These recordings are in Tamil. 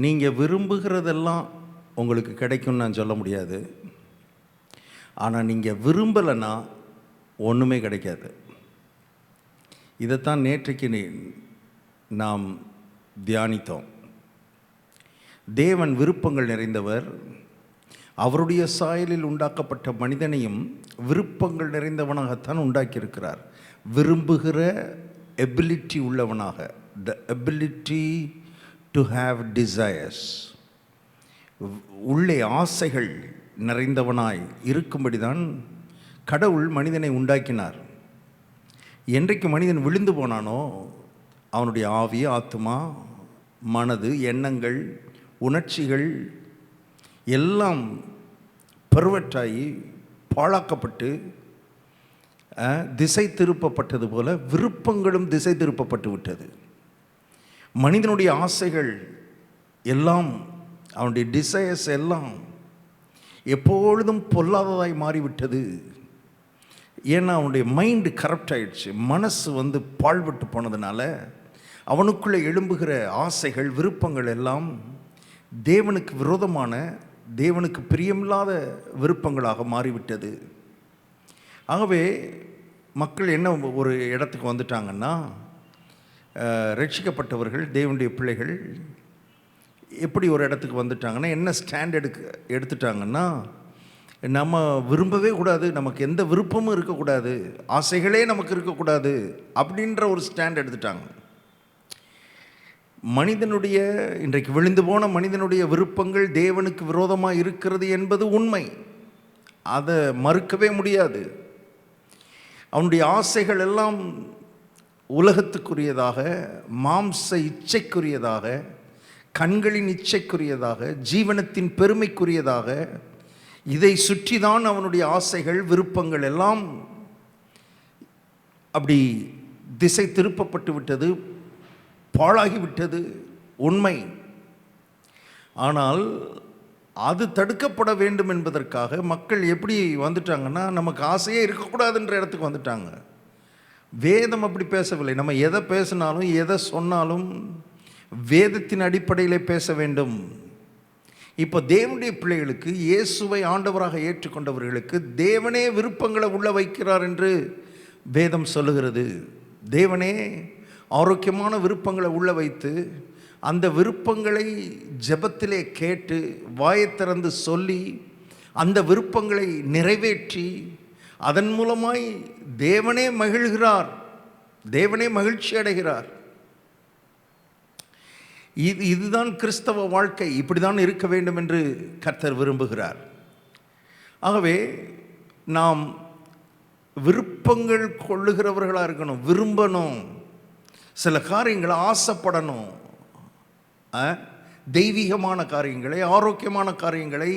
நீங்கள் விரும்புகிறதெல்லாம் உங்களுக்கு கிடைக்கும்னு நான் சொல்ல முடியாது. ஆனால் நீங்கள் விரும்பலைன்னா ஒன்றுமே கிடைக்காது. இதைத்தான் நேற்றைக்கு நாம் தியானித்தோம். தேவன் விருப்பங்கள் நிறைந்தவர். அவருடைய சாயலில் உண்டாக்கப்பட்ட மனிதனையும் விருப்பங்கள் நிறைந்தவனாகத்தான் உண்டாக்கியிருக்கிறார். விரும்புகிற எபிலிட்டி உள்ளவனாக, the ability to have desires, உள்ளே ஆசைகள் நிறைந்தவனாய் இருக்கும்படி தான் கடவுள் மனிதனை உண்டாக்கினார். என்றைக்கு மனிதன் விழுந்து போனானோ அவனுடைய ஆவி, ஆத்மா, மனது, எண்ணங்கள், உணர்ச்சிகள் எல்லாம் பருவற்றாகி பாழாக்கப்பட்டு திசை திருப்பப்பட்டது போல விருப்பங்களும் திசை திருப்பப்பட்டு விட்டது. மனிதனுடைய ஆசைகள் எல்லாம், அவனுடைய டிசையர்ஸ் எல்லாம் எப்பொழுதும் பொல்லாததாய் மாறிவிட்டது. ஏன்னா அவனுடைய மைண்டு கரப்ட் ஆயிடுச்சு. மனசு பாழ்பட்டு போனதுனால அவனுக்குள்ளே எழும்புகிற ஆசைகள், விருப்பங்கள் எல்லாம் தேவனுக்கு விரோதமான, தேவனுக்கு பிரியமில்லாத விருப்பங்களாக மாறிவிட்டது. ஆகவே மக்கள் என்ன ஒரு இடத்துக்கு வந்துட்டாங்கன்னா, ரட்சிக்கப்பட்டவர்கள், தேவனுடைய பிள்ளைகள் எப்படி ஒரு இடத்துக்கு வந்துட்டாங்கன்னா, என்ன ஸ்டாண்ட் எடுத்துட்டாங்கன்னா, நம்ம விரும்பவே கூடாது, நமக்கு எந்த விருப்பமும் இருக்கக்கூடாது, ஆசைகளே நமக்கு இருக்கக்கூடாது அப்படின்ற ஒரு ஸ்டாண்ட் எடுத்துட்டாங்க. மனிதனுடைய, இன்றைக்கு விழுந்து போன மனிதனுடைய விருப்பங்கள் தேவனுக்கு விரோதமாக இருக்கிறது என்பது உண்மை. அதை மறுக்கவே முடியாது. அவனுடைய ஆசைகள் எல்லாம் உலகத்துக்குரியதாக, மாம்ச இச்சைக்குரியதாக, கண்களின் இச்சைக்குரியதாக, ஜீவனத்தின் பெருமைக்குரியதாக, இதை சுற்றி தான் அவனுடைய ஆசைகள், விருப்பங்கள் எல்லாம் அப்படி திசை திருப்பப்பட்டு விட்டது, பாழாகிவிட்டது, உண்மை. ஆனால் அது தடுக்கப்பட வேண்டும் என்பதற்காக மக்கள் எப்படி வந்துட்டாங்கன்னா, நமக்கு ஆசையே இருக்கக்கூடாதுன்ற இடத்துக்கு வந்துட்டாங்க. வேதம் அப்படி பேசவில்லை. நம்ம எதை பேசினாலும், எதை சொன்னாலும் வேதத்தின் அடிப்படையில் பேச வேண்டும். இப்போ தேவனுடைய பிள்ளைகளுக்கு, இயேசுவை ஆண்டவராக ஏற்றுக்கொண்டவர்களுக்கு தேவனே விருப்பங்களை உள்ள வைக்கிறார் என்று வேதம் சொல்லுகிறது. தேவனே ஆரோக்கியமான விருப்பங்களை உள்ள வைத்து, அந்த விருப்பங்களை ஜெபத்திலே கேட்டு, வாயை திறந்து சொல்லி, அந்த விருப்பங்களை நிறைவேற்றி, அதன் மூலமாய் தேவனே மகிழ்கிறார், தேவனே மகிழ்ச்சி அடைகிறார். இதுதான் கிறிஸ்தவ வாழ்க்கை. இப்படி தான் இருக்க வேண்டும் என்று கர்த்தர் விரும்புகிறார். ஆகவே நாம் விருப்பங்கள் கொள்ளுகிறவர்களாக இருக்கணும், விரும்பணும், சில காரியங்களை ஆசைப்படணும். தெய்வீகமான காரியங்களை, ஆரோக்கியமான காரியங்களை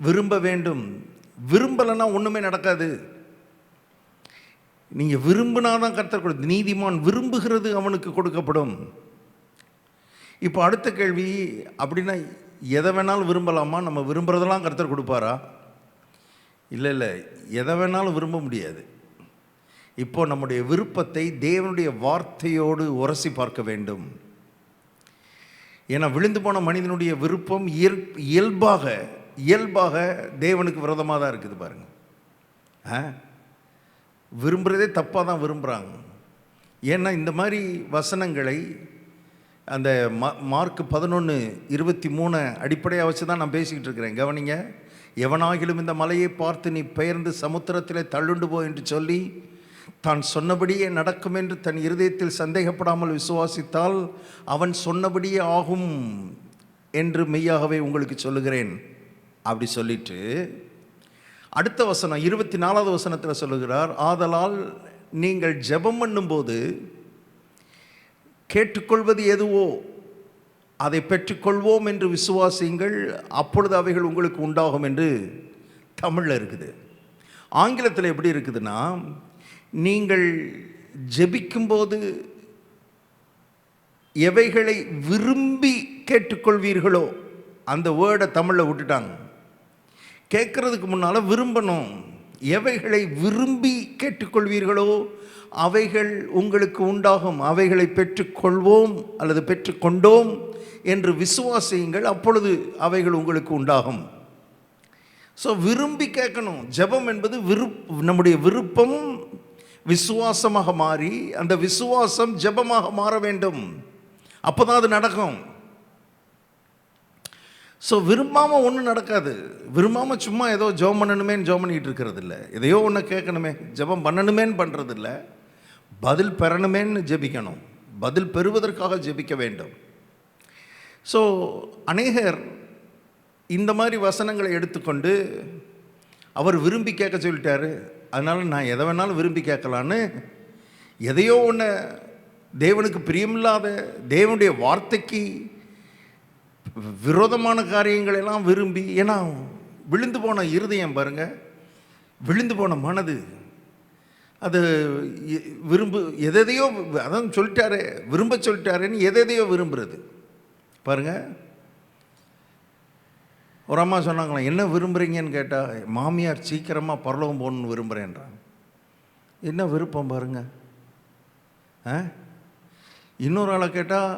விரும்ப வேண்டும். விரும்பலைன்னா ஒன்றுமே நடக்காது. நீங்கள் விரும்பினாதான் கர்த்தர் கொடுத்து, நீதிமான் விரும்புகிறது அவனுக்கு கொடுக்கப்படும். இப்போ அடுத்த கேள்வி, அப்படின்னா எதை வேணாலும் விரும்பலாமா? நம்ம விரும்புகிறதெல்லாம் கர்த்தர் கொடுப்பாரா? இல்லை, எதை வேணாலும் விரும்ப முடியாது. இப்போ நம்முடைய விருப்பத்தை தேவனுடைய வார்த்தையோடு உரசி பார்க்க வேண்டும். ஏன்னா விழுந்து போன மனிதனுடைய விருப்பம் இயல்பாக தேவனுக்கு விரோதமாக தான் இருக்குது. பாருங்கள், விரும்புகிறதே தப்பாக தான் விரும்புகிறாங்க. ஏன்னா இந்த மாதிரி வசனங்களை அந்த மார்க் 11:23 அடிப்படையாக வச்சு தான் நான் பேசிக்கிட்டு இருக்கிறேன். கவனிங்க. எவனாகிலும் இந்த மலையை பார்த்து நீ பெயர்ந்து சமுத்திரத்திலே தள்ளுண்டு போ என்று சொல்லி தான் சொன்னபடியே நடக்கும் என்று தன் இருதயத்தில் சந்தேகப்படாமல் விசுவாசித்தால் அவன் சொன்னபடியே ஆகும் என்று மெய்யாகவே உங்களுக்கு சொல்லுகிறேன். அப்படி சொல்லிட்டு அடுத்த வசனம் 24வது வசனத்தில் சொல்லுகிறார், ஆதலால் நீங்கள் ஜெபம் பண்ணும்போது கேட்டுக்கொள்வது எதுவோ அதை பெற்றுக்கொள்வோம் என்று விசுவாசியுங்கள், அப்பொழுது அவைகள் உங்களுக்கு உண்டாகும் என்று தமிழில் இருக்குது. ஆங்கிலத்தில் எப்படி இருக்குதுன்னா, நீங்கள் ஜெபிக்கும்போது எவைகளை விரும்பி கேட்டுக்கொள்வீர்களோ, அந்த வேர்டை தமிழில் விட்டுட்டாங்க. கேட்குறதுக்கு முன்னால் விரும்பணும். எவைகளை விரும்பி கேட்டுக்கொள்வீர்களோ அவைகள் உங்களுக்கு உண்டாகும். அவைகளை பெற்றுக்கொள்வோம் அல்லது பெற்றுக்கொண்டோம் என்று விசுவாசியுங்கள், அப்பொழுது அவைகள் உங்களுக்கு உண்டாகும். ஸோ விரும்பி கேட்கணும். ஜெபம் என்பது நம்முடைய விருப்பம் விசுவாசமாக மாறி அந்த விசுவாசம் ஜெபமாக மாற வேண்டும். அப்போ தான் அது நடக்கும். ஸோ விரும்பாமல் ஒன்றும் நடக்காது. விரும்பாமல் சும்மா ஏதோ ஜெபம் பண்ணணுமேன்னு ஜெபம் பண்ணிகிட்டு இருக்கிறது இல்லை. எதையோ ஒன்று கேட்கணுமே ஜெபம் பண்ணணுமேன்னு பண்ணுறது இல்லை. பதில் பெறணுமேன்னு ஜெபிக்கணும். பதில் பெறுவதற்காக ஜெபிக்க வேண்டும். ஸோ அநேகர் இந்த மாதிரி வசனங்களை எடுத்துக்கொண்டு அவர் விரும்பி கேட்க சொல்லிட்டாரு, அதனால் நான் எதை வேணாலும் விரும்பி கேட்கலான்னு எதையோ ஒன்று தேவனுக்கு பிரியமில்லாத தேவனுடைய வார்த்தைக்கு விரோதமான காரியங்களெல்லாம் விரும்பி, ஏன்னா விழுந்து போன இருதயம் பாருங்கள், விழுந்து போன மனது அது எதையோ அதான் சொல்லிட்டாரு, விரும்ப சொல்லிட்டாருன்னு எதையோ விரும்புகிறது பாருங்கள். ஒரு அம்மா சொன்னாங்களாம், என்ன விரும்புகிறீங்கன்னு கேட்டால், மாமியார் சீக்கிரமாக பரலோகம் போகணுன்னு விரும்புகிறேன்றான். என்ன விருப்பம் பாருங்கள். இன்னொரு ஆளை கேட்டால்,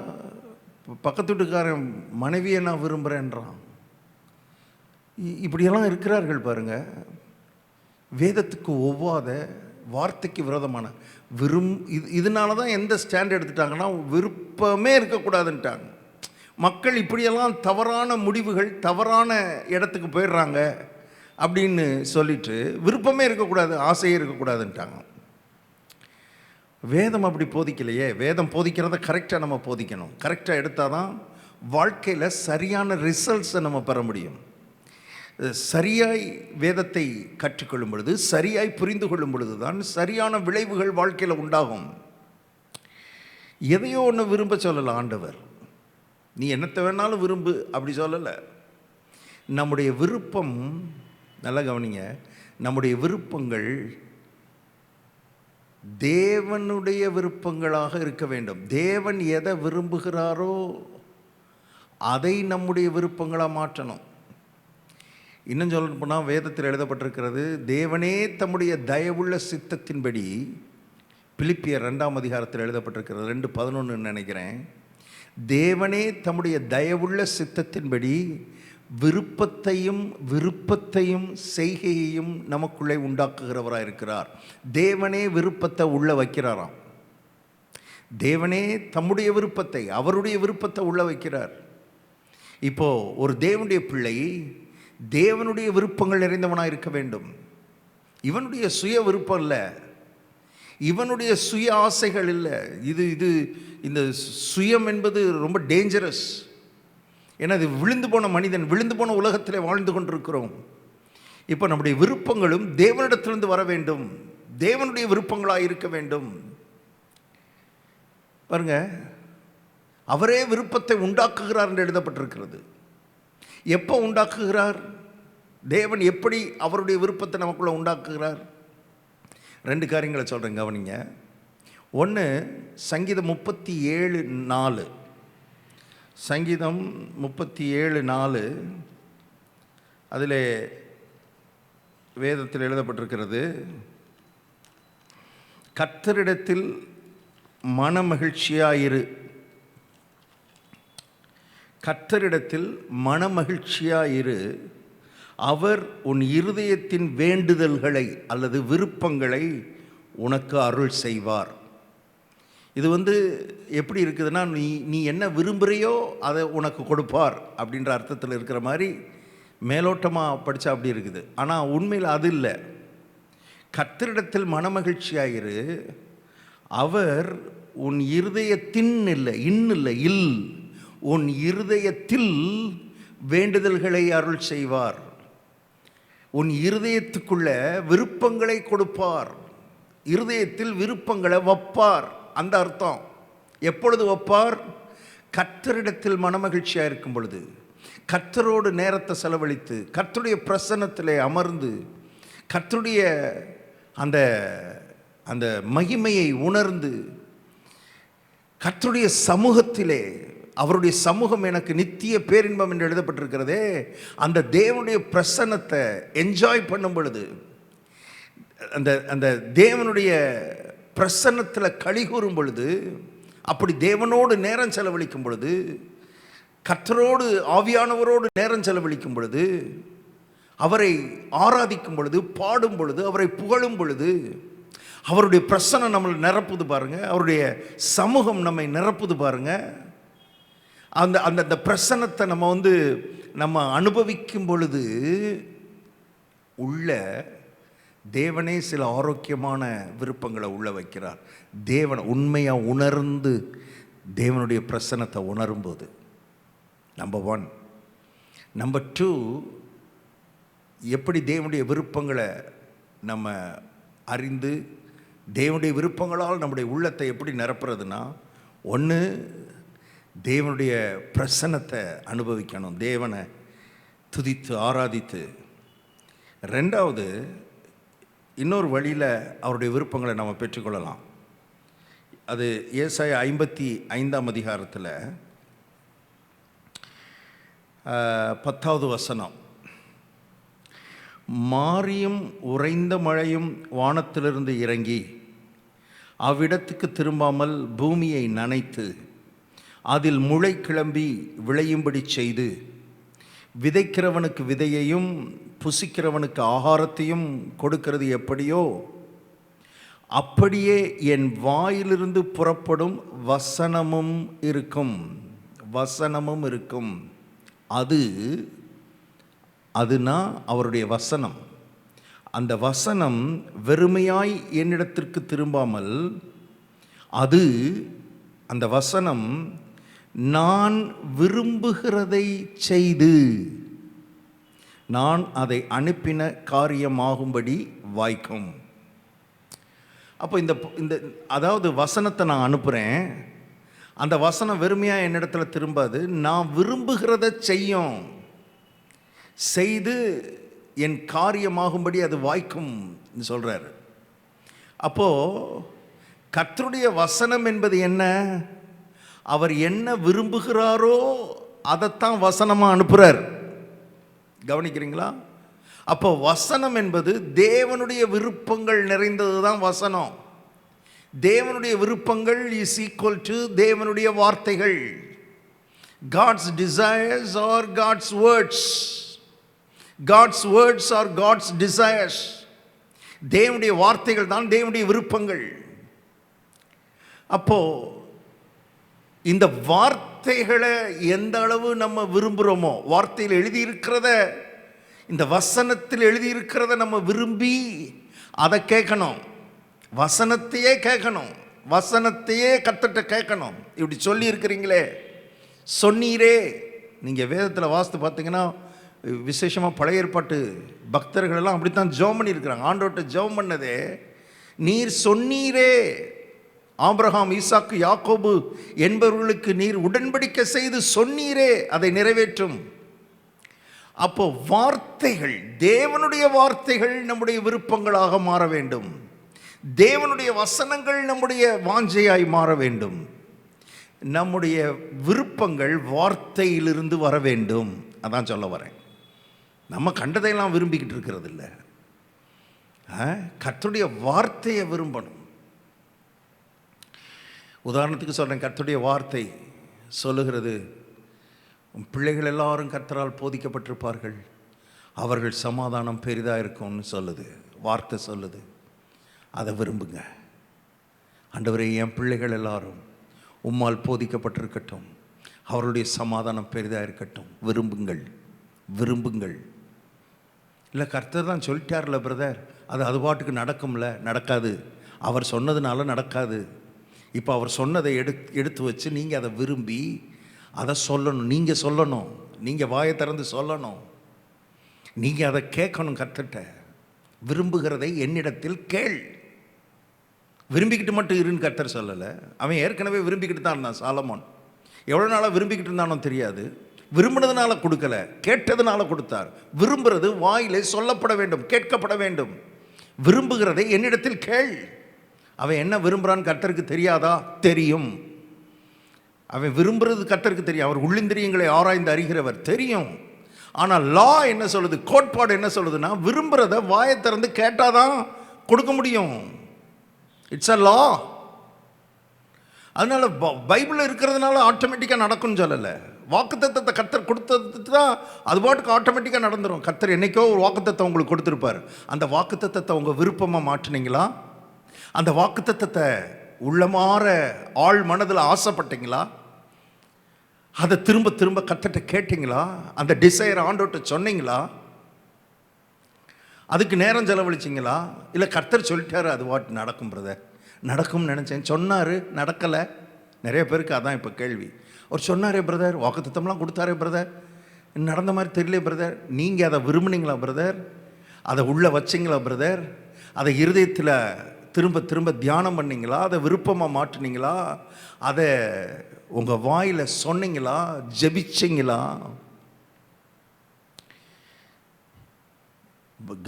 பக்கத்து வீட்டுக்காரன் மனைவியை நான் விரும்புகிறேன்றான். இப்படியெல்லாம் இருக்கிறார்கள் பாருங்கள். வேதத்துக்கு ஒவ்வாத வார்த்தைக்கு விரோதமான இதனால தான் எந்த ஸ்டாண்ட் எடுத்துட்டாங்கன்னா விருப்பமே இருக்கக்கூடாதுன்ட்டாங்க. மக்கள் இப்படியெல்லாம் தவறான முடிவுகள், தவறான இடத்துக்கு போயிடுறாங்க அப்படின்னு சொல்லிட்டு விருப்பமே இருக்கக்கூடாது, ஆசையே இருக்கக்கூடாதுன்ட்டாங்க. வேதம் அப்படி போதிக்கலையே. வேதம் போதிக்கிறத கரெக்டாக நம்ம போதிக்கணும். கரெக்டாக எடுத்தால் தான் வாழ்க்கையில் சரியான ரிசல்ட்ஸை நம்ம பெற முடியும். சரியாய் வேதத்தை கற்றுக்கொள்ளும் பொழுது, சரியாய் புரிந்து கொள்ளும் பொழுது தான் சரியான விளைவுகள் வாழ்க்கையில் உண்டாகும். எதையோ ஒன்று விரும்ப சொல்லலை ஆண்டவர். நீ என்னத்தை வேணாலும் விரும்பு அப்படி சொல்லலை. நம்முடைய விருப்பம், நல்லா கவனிங்க, நம்முடைய விருப்பங்கள் தேவனுடைய விருப்பங்களாக இருக்க வேண்டும். தேவன் எதை விரும்புகிறாரோ அதை நம்முடைய விருப்பங்களாக மாற்றணும். இன்னும் சொல்ல போனால் வேதத்தில் எழுதப்பட்டிருக்கிறது, தேவனே தம்முடைய தயவுள்ள சித்தத்தின்படி, பிலிப்பியர் 2ஆம் அதிகாரத்தில் எழுதப்பட்டிருக்கிறது, 2:11 நினைக்கிறேன். தேவனே தம்முடைய தயவுள்ள சித்தத்தின்படி விருப்பத்தையும் செய்கையையும் நமக்குள்ளே உண்டாக்குகிறவராக இருக்கிறார். தேவனே விருப்பத்தை உள்ள வைக்கிறாராம். தேவனே தம்முடைய விருப்பத்தை, அவருடைய விருப்பத்தை உள்ள வைக்கிறார். இப்போ ஒரு தேவனுடைய பிள்ளை தேவனுடைய விருப்பங்கள் நிறைந்தவனாக இருக்க வேண்டும். இவனுடைய சுய விருப்பம் இல்லை, இவனுடைய சுய ஆசைகள் இல்லை. இந்த சுயம் என்பது ரொம்ப டேஞ்சரஸ். ஏன்னா இது விழுந்து போன மனிதன், விழுந்து போன உலகத்தில் வாழ்ந்து கொண்டிருக்கிறோம். இப்போ நம்முடைய விருப்பங்களும் தேவனிடத்திலிருந்து வர வேண்டும், தேவனுடைய விருப்பங்களாக இருக்க வேண்டும். பாருங்க, அவரே விருப்பத்தை உண்டாக்குகிறார் என்று எழுதப்பட்டிருக்கிறது. எப்போ உண்டாக்குகிறார்? தேவன் எப்படி அவருடைய விருப்பத்தை நமக்குள்ள உண்டாக்குகிறார்? 2 காரியங்களை சொல்கிறேன், கவனிங்க. ஒன்று, சங்கீதம் 37:4. சங்கீதம் 37:4 அதில் வேதத்தில் எழுதப்பட்டிருக்கிறது, கர்த்தரிடத்தில் மனமகிழ்ச்சியாயிரு, கர்த்தரிடத்தில் மனமகிழ்ச்சியாயிரு, அவர் உன் இருதயத்தின் வேண்டுதல்களை அல்லது விருப்பங்களை உனக்கு அருள் செய்வார். இது எப்படி இருக்குதுன்னா, நீ என்ன விரும்புகிறையோ அதை உனக்கு கொடுப்பார் அப்படின்ற அர்த்தத்தில் இருக்கிற மாதிரி மேலோட்டமாக படித்தா அப்படி இருக்குது. ஆனால் உண்மையில் அது இல்லை. கர்த்தரிடத்தில் மனமகிழ்ச்சியாயிரு, அவர் உன் இருதயத்தின் உன் இருதயத்தில் வேண்டுதல்களை அருள் செய்வார். உன் இருதயத்துக்குள்ள விருப்பங்களை கொடுப்பார், இருதயத்தில் விருப்பங்களை வைப்பார். அந்த அர்த்தம். எப்பொழுது வைப்பார்? கர்த்தரிடத்தில் மனமகிழ்ச்சியாக இருக்கும் பொழுது, கர்த்தரோடு நேரத்தை செலவழித்து, கர்த்தருடைய பிரசன்னத்திலே அமர்ந்து, கர்த்தருடைய அந்த அந்த மகிமையை உணர்ந்து, கர்த்தருடைய சமூகத்திலே, அவருடைய சமூகம் எனக்கு நித்திய பேரின்பம் என்று எழுதப்பட்டிருக்கிறதே, அந்த தேவனுடைய பிரசன்னத்தை என்ஜாய் பண்ணும் பொழுது, அந்த அந்த தேவனுடைய பிரசன்னத்தில் களி கூறும் பொழுது, அப்படி தேவனோடு நேரம் செலவழிக்கும் பொழுது, கர்த்தரோடு ஆவியானவரோடு நேரம் செலவழிக்கும் பொழுது, அவரை ஆராதிக்கும் பொழுது, பாடும் பொழுது, அவரை புகழும் பொழுது, அவருடைய பிரசன்னம் நம்மளை நிரப்புது பாருங்க. அவருடைய சமூகம் நம்மை நிரப்புது பாருங்க. அந்த அந்த அந்த பிரசன்னத்தை நம்ம அனுபவிக்கும் பொழுது உள்ள தேவனே சில ஆரோக்கியமான விருப்பங்களை உள்ள வைக்கிறார். தேவனை உண்மையாக உணர்ந்து தேவனுடைய பிரசன்னத்தை உணரும்போது, நம்பர் 1. நம்பர் 2, எப்படி தேவனுடைய விருப்பங்களை நம்ம அறிந்து தேவனுடைய விருப்பங்களால் நம்முடைய உள்ளத்தை எப்படி நிரப்புறதுன்னா, 1, தேவனுடைய பிரசன்னத்தை அனுபவிக்கணும், தேவனை துதித்து ஆராதித்து. 2வது, இன்னொரு வழியில் அவருடைய விருப்பங்களை நம்ம பெற்றுக்கொள்ளலாம். அது ஏசாயா 55ஆம் அதிகாரத்தில் 10வது வசனம். மாரியும் உறைந்த மழையும் வானத்திலிருந்து இறங்கி அவ்விடத்துக்கு திரும்பாமல் பூமியை நனைத்து அதில் முளை கிளம்பி விளையும்படி செய்து, விதைக்கிறவனுக்கு விதையையும் புசிக்கிறவனுக்கு ஆகாரத்தையும் கொடுக்கிறது எப்படியோ, அப்படியே என் வாயிலிருந்து புறப்படும் வசனமும் இருக்கும். அதுனா அவருடைய வசனம். அந்த வசனம் வெறுமையாய் என்னிடத்திற்கு திரும்பாமல், அந்த வசனம் நான் விரும்புகிறதை செய்து நான் அதை அனுப்பின காரியமாகும்படி வாய்க்கும். அப்போ இந்த அதாவது வசனத்தை நான் அனுப்புகிறேன், அந்த வசனம் வெறுமையாக என்னிடத்துல திரும்பாது, நான் விரும்புகிறத செய்து என் காரியமாகும்படி அது வாய்க்கும் சொல்கிறார். அப்போது கர்த்தருடைய வசனம் என்பது என்ன? அவர் என்ன விரும்புகிறாரோ அதைத்தான் வசனமாக அனுப்புகிறார். கவனிக்கிறீங்களா? அப்போ வசனம் என்பது தேவனுடைய விருப்பங்கள் நிறைந்தது தான் வசனம். தேவனுடைய விருப்பங்கள் இஸ் ஈக்குவல் டு தேவனுடைய வார்த்தைகள். God's desires are God's words. God's words are God's desires. தேவனுடைய வார்த்தைகள் தான் தேவனுடைய விருப்பங்கள். அப்போ இந்த வார்த்தைகளை எந்த அளவு நம்ம விரும்புகிறோமோ, வார்த்தையில் எழுதியிருக்கிறத, இந்த வசனத்தில் எழுதியிருக்கிறத நம்ம விரும்பி அதை கேட்கணும். வசனத்தையே கேட்கணும், வசனத்தையே கர்த்தர்ட்ட கேட்கணும். இப்படி சொல்லி இருக்கிறீங்களே, சொன்னீரே. நீங்கள் வேதத்தில் வாசித்து பார்த்தீங்கன்னா, விசேஷமாக பழைய ஏற்பாட்டு பக்தர்கள் எல்லாம் அப்படித்தான் ஜெபம் பண்ணியிருக்கிறாங்க. ஆண்டவர்கிட்ட ஜெபம் பண்ணதே, நீர் சொன்னீரே, ஆபிரகாம், ஈசாக்கு, யாக்கோபு என்பவர்களுக்கு நீர் உடன்படிக்கை செய்து சொன்னீரே, அதை நிறைவேற்றும். அப்போ வார்த்தைகள், தேவனுடைய வார்த்தைகள் நம்முடைய விருப்பங்களாக மாற வேண்டும். தேவனுடைய வசனங்கள் நம்முடைய வாஞ்சையாய் மாற வேண்டும். நம்முடைய விருப்பங்கள் வார்த்தையிலிருந்து வர வேண்டும். அதான் சொல்ல வரேன். நம்ம கண்டதையெல்லாம் விரும்பிக்கிட்டு இருக்கிறது இல்லை, கர்த்தருடைய வார்த்தையை விரும்பணும். உதாரணத்துக்கு சொல்கிறேன், கர்த்தருடைய வார்த்தை சொல்லுகிறது, பிள்ளைகள் எல்லாரும் கர்த்தரால் போதிக்கப்பட்டிருப்பார்கள், அவர்கள் சமாதானம் பெரிதாக இருக்கும்னு சொல்லுது. வார்த்தை சொல்லுது, அதை விரும்புங்க. ஆண்டவரே, என் பிள்ளைகள் எல்லாரும் உம்மால் போதிக்கப்பட்டிருக்கட்டும், அவருடைய சமாதானம் பெரிதாக இருக்கட்டும். விரும்புங்கள். இல்லை, கர்த்தர் தான் சொல்லிட்டார்ல பிரதர், அது பாட்டுக்கு நடக்கும்ல. நடக்காது. அவர் சொன்னதுனால நடக்காது. இப்போ அவர் சொன்னதை எடுத்து வச்சு நீங்கள் அதை விரும்பி அதை சொல்லணும். நீங்கள் வாயை திறந்து சொல்லணும். நீங்கள் அதை கேட்கணும். கர்த்தர்ட்ட விரும்புகிறதை என்னிடத்தில் கேள். விரும்பிக்கிட்டு மட்டும் இருன்னு கர்த்தர் சொல்லலை. அவன் ஏற்கனவே விரும்பிக்கிட்டு தான் இருந்தான். சாலமோன் எவ்வளோ நாளாக விரும்பிக்கிட்டு இருந்தானோ தெரியாது. விரும்பினதுனால கொடுக்கல, கேட்டதுனால கொடுத்தார். விரும்புகிறது வாயிலே சொல்லப்பட வேண்டும், கேட்கப்பட வேண்டும். விரும்புகிறதை என்னிடத்தில் கேள். அவன் என்ன விரும்புகிறான்னு கர்த்தருக்கு தெரியாதா? தெரியும். அவன் விரும்புகிறது கர்த்தருக்கு தெரியும். அவர் உள்ளிந்திரியங்களை ஆராய்ந்து அறிகிறவர், தெரியும். ஆனால் லா என்ன சொல்லுது, கோட்பாடு என்ன சொல்லுதுன்னா, விரும்புகிறத வாயை திறந்து கேட்டாதான் கொடுக்க முடியும். இட்ஸ் அ லா. அதனால் பைபிளில் இருக்கிறதுனால ஆட்டோமேட்டிக்காக நடக்கும்னு சொல்லலை. வாக்குத்தத்தத்தை கர்த்தர் கொடுத்தது தான் அது பாட்டுக்கு ஆட்டோமேட்டிக்காக நடந்துடும். கர்த்தர் என்றைக்கோ ஒரு வாக்குத்தத்தை உங்களுக்கு கொடுத்துருப்பார். அந்த வாக்குத்தத்தத்தை உங்கள் விருப்பமாக மாற்றினீங்களா? அந்த வாக்குத்தத்தத்தை உள்ளமாற ஆழ் மனதில் ஆசைப்பட்டீங்களா? அதை திரும்ப திரும்ப கர்த்தர்ட்ட கேட்டிங்களா? அந்த டிசைர் ஆண்டோட்ட சொன்னீங்களா? அதுக்கு நேரம் செலவழிச்சிங்களா? இல்லை கர்த்தர் சொல்லிட்டாரு அது வாட்டு நடக்கும் பிரதர், நடக்கும்னு நினச்சேன், சொன்னார், நடக்கலை. நிறைய பேருக்கு அதான் இப்போ கேள்வி. அவர் சொன்னாரே பிரதர், வாக்குத்தத்தம்லாம் கொடுத்தாரே பிரதர், நடந்த மாதிரி தெரியல பிரதர். நீங்கள் அதை விரும்புனீங்களா பிரதர்? அதை உள்ளே வச்சிங்களா பிரதர்? அதை இருதயத்தில் திரும்ப திரும்ப தியானம் பண்ணிங்களா? அதை விருப்பமாக மாற்றினீங்களா? அதை உங்கள் வாயில் சொன்னீங்களா? ஜெபிச்சிங்களா?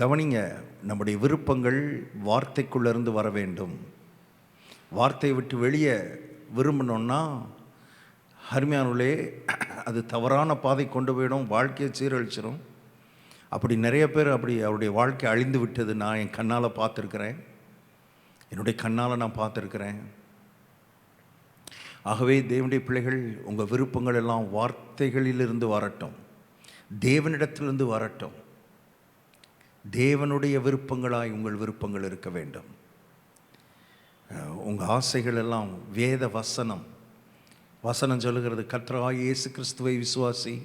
கவனிங்க, நம்முடைய விருப்பங்கள் வார்த்தைக்குள்ளேருந்து வர வேண்டும். வார்த்தையை விட்டு வெளியே விரும்பினோன்னா அருமையானவர்களே, அது தவறான பாதை கொண்டு போயிடும், வாழ்க்கையை சீரழிச்சிடும். அப்படி நிறைய பேர் அப்படி அவருடைய வாழ்க்கை அழிந்து விட்டது நான் என் கண்ணால் பார்த்துருக்கிறேன், என்னுடைய கண்ணால் நான் பார்த்துருக்கிறேன். ஆகவே தேவனுடைய பிள்ளைகள், உங்கள் விருப்பங்கள் எல்லாம் வார்த்தைகளிலிருந்து வரட்டும், தேவனிடத்திலிருந்து வரட்டும். தேவனுடைய விருப்பங்களாய் உங்கள் விருப்பங்கள் இருக்க வேண்டும். உங்கள் ஆசைகள் எல்லாம் வேத வசனம். வசனம் சொல்லுகிறது, கர்த்தராகிய இயேசு கிறிஸ்துவை விசுவாசி,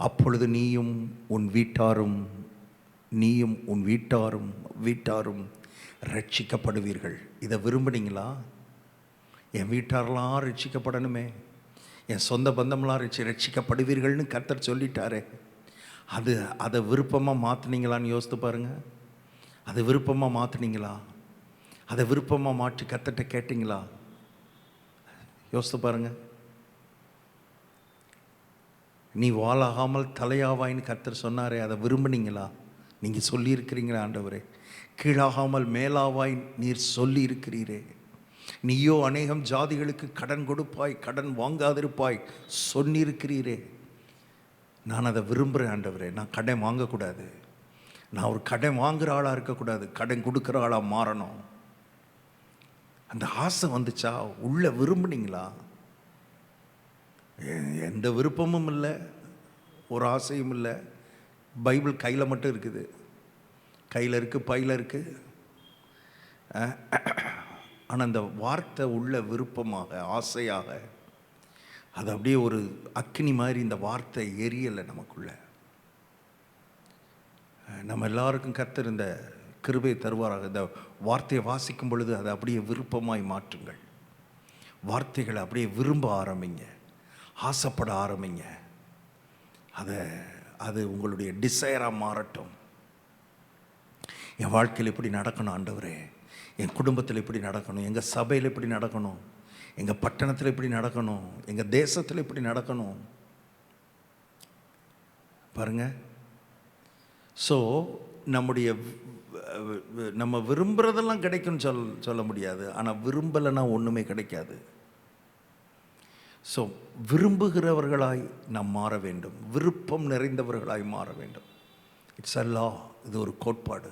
அப்பொழுது நீயும் உன் வீட்டாரும் ரட்சிக்கப்படுவீர்கள். இதை விரும்புனீங்களா? என் வீட்டாரெல்லாம் ரட்சிக்கப்படணுமே, என் சொந்த பந்தம்லாம் ரட்சிக்கப்படுவீர்கள்னு கர்த்தர் சொல்லிட்டாரே. அதை விருப்பமாக மாற்றினீங்களான்னு யோசித்து பாருங்கள். அதை விருப்பமாக மாற்றினீங்களா? அதை விருப்பமாக மாற்றி கர்த்தர்ட்ட கேட்டிங்களா? யோசித்து பாருங்கள். நீ வாளாகாமல் தலையாவாயின்னு கர்த்தர் சொன்னாரே, அதை விரும்புனீங்களா? நீங்கள் சொல்லியிருக்கிறீங்களா? ஆண்டவரே, கீழாகாமல் மேலாவாய் நீர் சொல்லி இருக்கிறீரே. நீயோ அநேகம் ஜாதிகளுக்கு கடன் கொடுப்பாய், கடன் வாங்காதிருப்பாய் சொன்னிருக்கிறீரே. நான் அதை விரும்புகிறேன் ஆண்டவரே. நான் கடன் வாங்கக்கூடாது, நான் ஒரு கடன் வாங்குகிற ஆளாக இருக்கக்கூடாது, கடன் கொடுக்குற ஆளாக மாறணும். அந்த ஆசை வந்துச்சா? உள்ள விரும்புனீங்களா? எந்த விருப்பமும் இல்லை, ஒரு ஆசையும் இல்லை. பைபிள் கையில் மட்டும் இருக்குது, கையில் இருக்குது, பையில் இருக்குது. ஆனால் அந்த வார்த்தை உள்ள விருப்பமாக, ஆசையாக, அது அப்படியே ஒரு அக்கினி மாதிரி இந்த வார்த்தை எரியலை நமக்குள்ள. நம்ம எல்லாருக்கும் கர்த்தர் இந்த கிருபையை தருவாராக. இந்த வார்த்தையை வாசிக்கும் பொழுது அதை அப்படியே விருப்பமாய் மாற்றுங்கள். வார்த்தைகளை அப்படியே விரும்ப ஆரம்பிங்க, ஆசைப்பட ஆரம்பிங்க. அது உங்களுடைய டிசைராக மாறட்டும். என் வாழ்க்கையில் இப்படி நடக்கணும் ஆண்டவரே, என் குடும்பத்தில் இப்படி நடக்கணும், எங்கள் சபையில் இப்படி நடக்கணும், எங்கள் பட்டணத்தில் இப்படி நடக்கணும், எங்கள் தேசத்தில் இப்படி நடக்கணும். பாருங்க. ஸோ நம்ம விரும்புகிறதெல்லாம் கிடைக்கும்னு சொல்ல முடியாது, ஆனால் விரும்பலைன்னா ஒன்றுமே கிடைக்காது. ஸோ விரும்புகிறவர்களாய் நாம் மாற வேண்டும், விருப்பம் நிறைந்தவர்களாய் மாற வேண்டும். இட்ஸ் அ லா. இது ஒரு கோட்பாடு.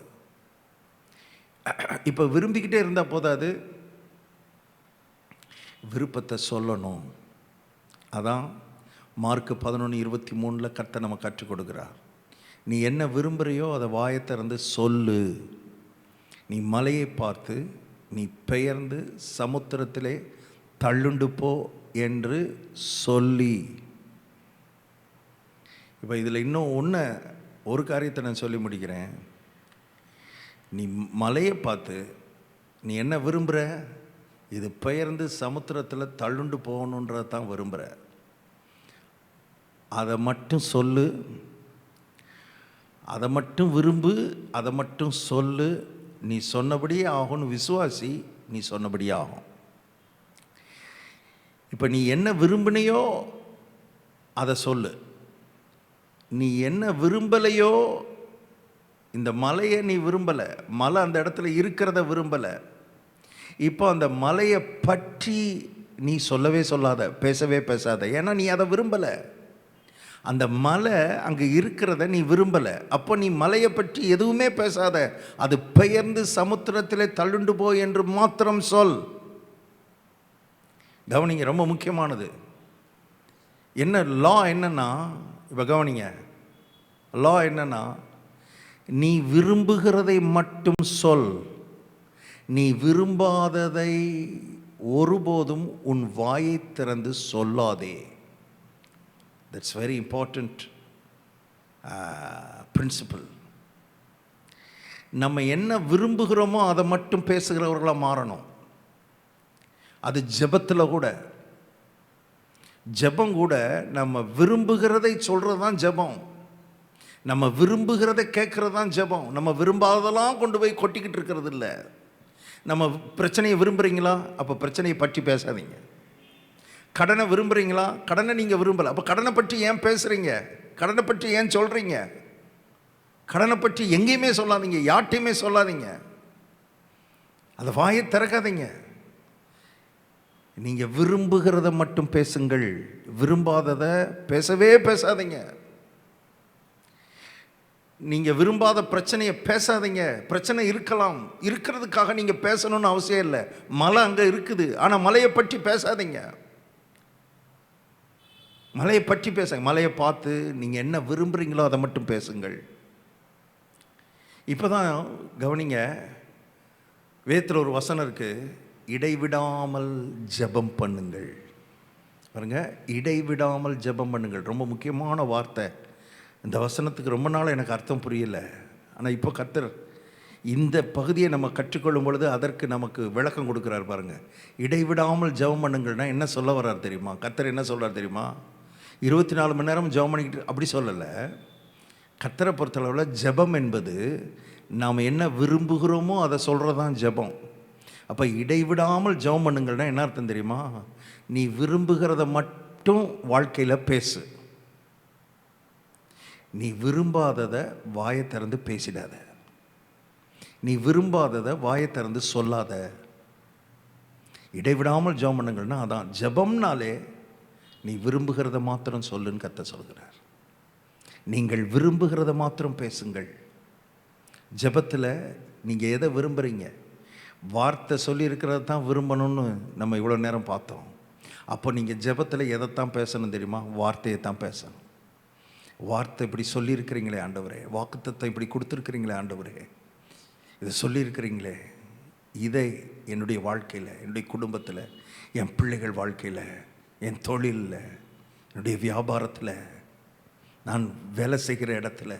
இப்போ விரும்பிக்கிட்டே இருந்தால் போதாது, விருப்பத்தை சொல்லணும். அதான் மார்க் 11:23 கர்த்தர் நம்ம கற்றுக் கொடுக்குறார். நீ என்ன விரும்புகிறையோ அதை வாயை திறந்து சொல்லு. நீ மலையை பார்த்து நீ பெயர்ந்து சமுத்திரத்திலே தள்ளுண்டு போ என்று சொல்லி. இப்போ இதில் இன்னும் ஒரு காரியத்தை நான் சொல்லி முடிக்கிறேன். நீ மலையை பார்த்து நீ என்ன விரும்புகிற? இது பெயர்ந்து சமுத்திரத்தில் தள்ளுண்டு போகணுன்றதை தான் விரும்புகிற. அதை மட்டும் சொல்லு, அதை மட்டும் விரும்பு, அதை மட்டும் சொல்லு. நீ சொன்னபடியே ஆகும்னு விசுவாசி, நீ சொன்னபடியே ஆகும். இப்போ நீ என்ன விரும்பினையோ அதை சொல்லு. நீ என்ன விரும்பலையோ, இந்த மலையை நீ விரும்பலை, மலை அந்த இடத்துல இருக்கிறத விரும்பலை. இப்போ அந்த மலையை பற்றி நீ சொல்லவே சொல்லாத, பேசவே பேசாத. ஏன்னா நீ அதை விரும்பலை. அந்த மலை அங்கே இருக்கிறத நீ விரும்பலை. அப்போ நீ மலையை பற்றி எதுவுமே பேசாத. அது பெயர்ந்து சமுத்திரத்திலே தள்ளுண்டு போய் என்று மாத்திரம் சொல். கவனிங்க, ரொம்ப முக்கியமானது. என்ன லா என்னன்னா, இப்போ கவனிங்க, லா என்னன்னா, நீ விரும்புகிறதை மட்டும் சொல், நீ விரும்பாததை ஒருபோதும் உன் வாயை திறந்து சொல்லாதே. That's very important principle. நம்ம என்ன விரும்புகிறோமோ அதை மட்டும் பேசுகிறவர்களாக மாறணும். அது ஜெபத்தில் கூட, ஜெபம் கூட நம்ம விரும்புகிறதை சொல்கிறது தான் ஜெபம். நம்ம விரும்புகிறதை கேட்கறது தான் ஜெபம். நம்ம விரும்பாததெல்லாம் கொண்டு போய் கொட்டிக்கிட்டு இருக்கிறது இல்லை. நம்ம பிரச்சனையை விரும்புகிறீங்களா? அப்போ பிரச்சனையை பற்றி பேசாதீங்க. கடனை விரும்புகிறீங்களா? கடனை நீங்கள் விரும்பலை, அப்போ கடனை பற்றி ஏன் பேசுகிறீங்க? கடனை பற்றி ஏன் சொல்கிறீங்க? கடனை பற்றி எங்கேயுமே சொல்லாதீங்க, யார்ட்டையுமே சொல்லாதீங்க. அதை வாயை திறக்காதீங்க. நீங்கள் விரும்புகிறத மட்டும் பேசுங்கள், விரும்பாததை பேசவே பேசாதீங்க. நீங்கள் விரும்பாத பிரச்சனையை பேசாதீங்க. பிரச்சனை இருக்கலாம், இருக்கிறதுக்காக நீங்கள் பேசணும்னு அவசியம் இல்லை. மலை அங்கே இருக்குது, ஆனால் மலையை பற்றி பேசாதீங்க. மலையை பற்றி பேசுங்க. மலையை பார்த்து நீங்கள் என்ன விரும்புகிறீங்களோ அதை மட்டும் பேசுங்கள். இப்போ தான் கவனிங்க, வேதத்தில் ஒரு வசனம் இருக்குது, இடைவிடாமல் ஜெபம் பண்ணுங்கள். பாருங்க, இடைவிடாமல் ஜெபம் பண்ணுங்கள். ரொம்ப முக்கியமான வார்த்தை. இந்த வசனத்துக்கு ரொம்ப நாள் எனக்கு அர்த்தம் புரியலை. ஆனால் இப்போ கர்த்தர் இந்த பகுதியை நம்ம கற்றுக்கொள்ளும் பொழுது அதற்கு நமக்கு விளக்கம் கொடுக்குறார். பாருங்கள், இடைவிடாமல் ஜெபம் பண்ணுங்கள்னா என்ன சொல்ல வர்றார் தெரியுமா? கர்த்தர் என்ன சொல்கிறார் தெரியுமா? 24 மணி நேரம் ஜெபம் பண்ணிக்கிட்டு அப்படி சொல்லலை. கர்த்தரை பொறுத்தளவில் ஜெபம் என்பது நாம் என்ன விரும்புகிறோமோ அதை சொல்கிறது தான் ஜெபம். அப்போ இடைவிடாமல் ஜெபம் பண்ணுங்கள்னா என்ன அர்த்தம் தெரியுமா? நீ விரும்புகிறத மட்டும் வாழ்க்கையில் பேசு, நீ விரும்பாததை வாயை திறந்து பேசிடாத, நீ விரும்பாததை வாயை திறந்து சொல்லாத. இடைவிடாமல் ஜெபம் பண்ணுங்கள்னா அதான். ஜெபம்னாலே நீ விரும்புகிறத மாத்திரம் சொல்லுன்னு கர்த்தர் சொல்கிறார். நீங்கள் விரும்புகிறத மாத்திரம் பேசுங்கள். ஜெபத்தில் நீங்கள் எதை விரும்புகிறீங்க? வார்த்தை சொல்லியிருக்கிறத தான் விரும்பணும்னு நம்ம இவ்வளோ நேரம் பார்த்தோம். அப்போ நீங்கள் ஜெபத்தில் எதைத்தான் பேசணும் தெரியுமா? வார்த்தையை தான் பேசணும். வார்த்தை இப்படி சொல்லியிருக்கிறீங்களே ஆண்டவரே, வாக்குத்தத்தம் இப்படி கொடுத்துருக்கிறீங்களே ஆண்டவரே, இதை சொல்லியிருக்கிறீங்களே, இதை என்னுடைய வாழ்க்கையில், என்னுடைய குடும்பத்தில், என் பிள்ளைகள் வாழ்க்கையில், என் தொழிலில், என்னுடைய வியாபாரத்தில், நான் வேலை செய்கிற இடத்துல,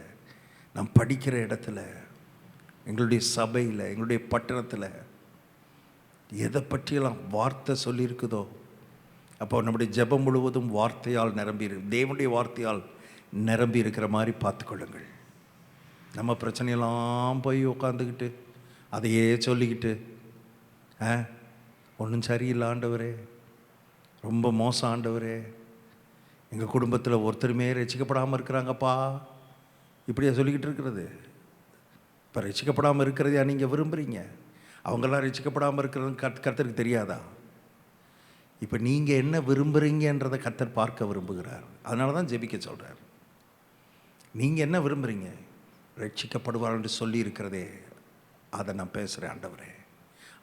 நான் படிக்கிற இடத்துல, எங்களுடைய சபையில், எங்களுடைய பட்டணத்தில் எதை பற்றியெல்லாம் வார்த்தை சொல்லியிருக்குதோ, அப்போ நம்முடைய ஜெபம் முழுவதும் வார்த்தையால் நிரம்பி, தேவனுடைய வார்த்தையால் நிரம்பி இருக்கிற மாதிரி பார்த்துக்கொள்ளுங்கள். நம்ம பிரச்சனையெல்லாம் போய் உட்காந்துக்கிட்டு அதையே சொல்லிக்கிட்டு, ஒன்றும் சரியில்லை ஆண்டவரே, ரொம்ப மோசம் ஆண்டவரே, எங்கள் குடும்பத்தில் ஒருத்தருமே ரட்சிக்கப்படாமல் இருக்கிறாங்கப்பா, இப்படியா சொல்லிக்கிட்டு இருக்கிறது? இப்போ ரட்சிக்கப்படாமல் இருக்கிறதையா நீங்கள் விரும்புகிறீங்க? அவங்கெல்லாம் ரட்சிக்கப்படாமல் இருக்கிறது கர்த்தருக்கு தெரியாதா? இப்போ நீங்கள் என்ன விரும்புகிறீங்கன்றதை கர்த்தர் பார்க்க விரும்புகிறார். அதனால தான் ஜெபிக்க சொல்கிறார். நீங்கள் என்ன விரும்புகிறீங்க? ரட்சிக்கப்படுவார் என்று சொல்லி இருக்கிறதே, அதை நான் பேசுகிறேன் ஆண்டவரே,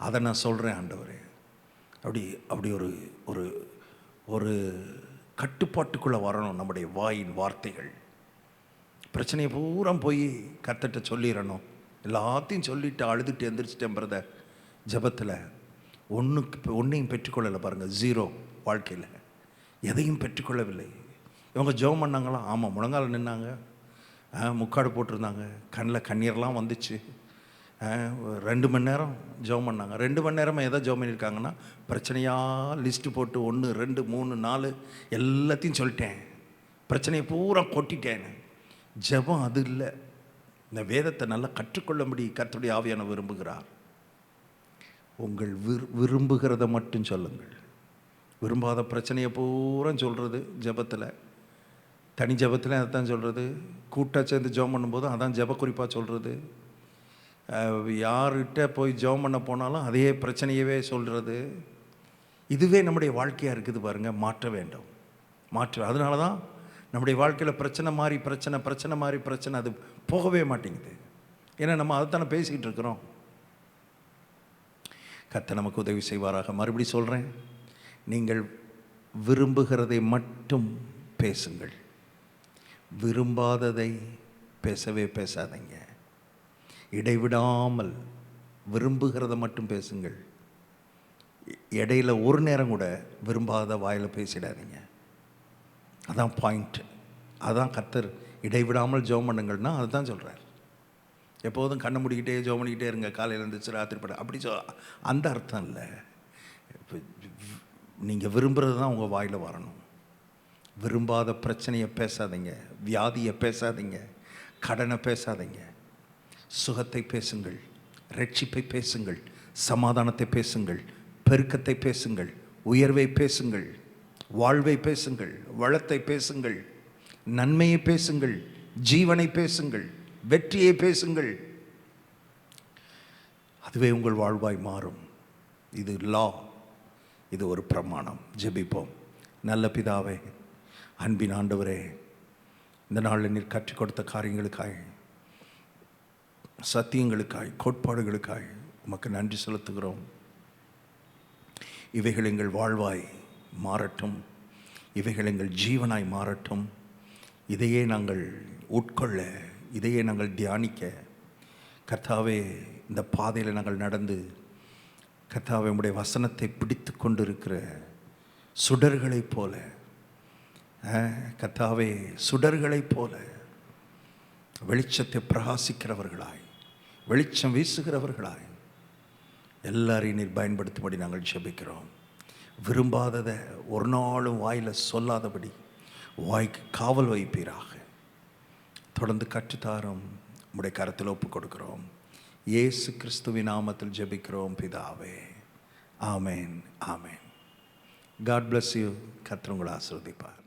அதை நான் சொல்கிறேன் ஆண்டவரே. அப்படி ஒரு ஒரு ஒரு கட்டுப்பாட்டுக்குள்ளே வரணும் நம்முடைய வாயின் வார்த்தைகள். பிரச்சனையை பூரா போய் கர்த்தர்ட்ட சொல்லிடணும். எல்லாத்தையும் சொல்லிவிட்டு அழுதுட்டு எந்திரிச்சிட்டேன் பிரதர். ஜெபத்தில் ஒன்றையும் பெற்றுக்கொள்ளலை பாருங்கள். 0 வாழ்க்கையில் எதையும் பெற்றுக்கொள்ளவில்லை. இவங்க ஜெபம் பண்ணாங்களா? ஆமாம், முழங்கால நின்னாங்க, முக்காடு போட்டிருந்தாங்க, கண்ணில் கண்ணீர்லாம் வந்துச்சு, 2 மணி நேரம் ஜெபம் பண்ணாங்க. 2 மணி நேரமாக எதை ஜெபம் பண்ணியிருக்காங்கன்னா, பிரச்சனையாக லிஸ்ட்டு போட்டு 1 2 3 4 எல்லாத்தையும் சொல்லிட்டேன், பிரச்சனையை பூரா கொட்டிட்டேன். ஜெபம் அது இல்லை. இந்த வேதத்தை நல்லா கற்றுக்கொள்ளும்படி கர்த்தருடைய ஆவியான விரும்புகிறார். உங்கள் விரும்புகிறத மட்டும் சொல்லுங்கள். விரும்பாத பிரச்சனையை பூரா சொல்கிறது ஜெபத்தில். தனி ஜெபத்தில் அதான் சொல்கிறது. கூட்டாக சேர்ந்து ஜெபம் பண்ணும்போதும் அதான் ஜெப குறிப்பாக சொல்கிறது. யார்கிட்ட போய் ஜெபம் பண்ண போனாலும் அதே பிரச்சனையவே சொல்கிறது. இதுவே நம்முடைய வாழ்க்கையாக இருக்குது பாருங்கள். மாற்ற வேண்டும், அதனால தான் நம்முடைய வாழ்க்கையில் பிரச்சனை மாறி பிரச்சனை மாறி பிரச்சனை, அது போகவே மாட்டேங்குது. ஏன்னா நம்ம அதை தானே பேசிக்கிட்டு இருக்கிறோம். கர்த்தர் நமக்கு உதவி செய்வாராக. மறுபடி சொல்கிறேன், நீங்கள் விரும்புகிறதை மட்டும் பேசுங்கள், விரும்பாததை பேசவே பேசாதீங்க. இடைவிடாமல் விரும்புகிறத மட்டும் பேசுங்கள். இடையில ஒரு நேரம் கூட விரும்பாத வாயில் பேசிடாதீங்க. அதான் பாயிண்ட். அதான் கர்த்தர் இடைவிடாமல் ஜெபம் பண்ணுங்கள்னா அதுதான் சொல்கிறார். எப்போதும் கண்ணை மூடிக்கிட்டே ஜெபம் பண்ணிக்கிட்டே இருங்க, காலையில் இருந்துச்சு ராத்திரி பட, அப்படி அந்த அர்த்தம் இல்லை. இப்போ நீங்கள் விரும்புகிறது தான் உங்கள் வாயில் வரணும். விரும்பாத பிரச்சனையை பேசாதீங்க, வியாதியை பேசாதீங்க, கடனை பேசாதீங்க. சுகத்தை பேசுங்கள், ரட்சிப்பை பேசுங்கள், சமாதானத்தை பேசுங்கள், பெருக்கத்தை பேசுங்கள், உயர்வை பேசுங்கள், வாழ்வை பேசுங்கள், வளத்தை பேசுங்கள், நன்மையை பேசுங்கள், ஜீவனை பேசுங்கள், வெற்றியை பேசுங்கள். அதுவே உங்கள் வாழ்வாய் மாறும். இது லா, இது ஒரு பிரமாணம். ஜெபிப்போம். நல்ல பிதாவே, அன்பின் ஆண்டவரே, இந்த நாளில் நீர் கற்றுக் கொடுத்த காரியங்களுக்காய், சத்தியங்களுக்காய், கோட்பாடுகளுக்காய் உமக்கு நன்றி செலுத்துகிறோம். இவைகள் எங்கள் வாழ்வாய் மாறட்டும், இவைகள் எங்கள் ஜீவனாய் மாறட்டும். இதையே நாங்கள் உட்கொள்ள, இதையே நாங்கள் தியானிக்க, கர்த்தாவே இந்த பாதையில் நாங்கள் நடந்து, கர்த்தாவே உம்முடைய வசனத்தை பிடித்து கொண்டு இருக்கிற சுடர்களைப் போல, கர்த்தாவே சுடர்களைப் போல வெளிச்சத்தை பிரகாசிக்கிறவர்களாய், வெளிச்சம் வீசுகிறவர்களாய் எல்லாரையும் நீர் பயன்படுத்தும்படி நாங்கள் ஜெபிக்கிறோம். விரும்பாததை ஒரு நாளும் வாயில் சொல்லாதபடி வாய்க்கு காவல் வைப்பீராக. தொடர்ந்து கற்றுத்தாரும் உம்முடைய கரத்தில் ஒப்புக் கொடுக்கிறோம். இயேசு கிறிஸ்துவின் நாமத்தில் ஜெபிக்கிறோம் பிதாவே. ஆமேன், ஆமேன். God bless you. கர்த்தர் உங்களை ஆசீர்வதிப்பார்.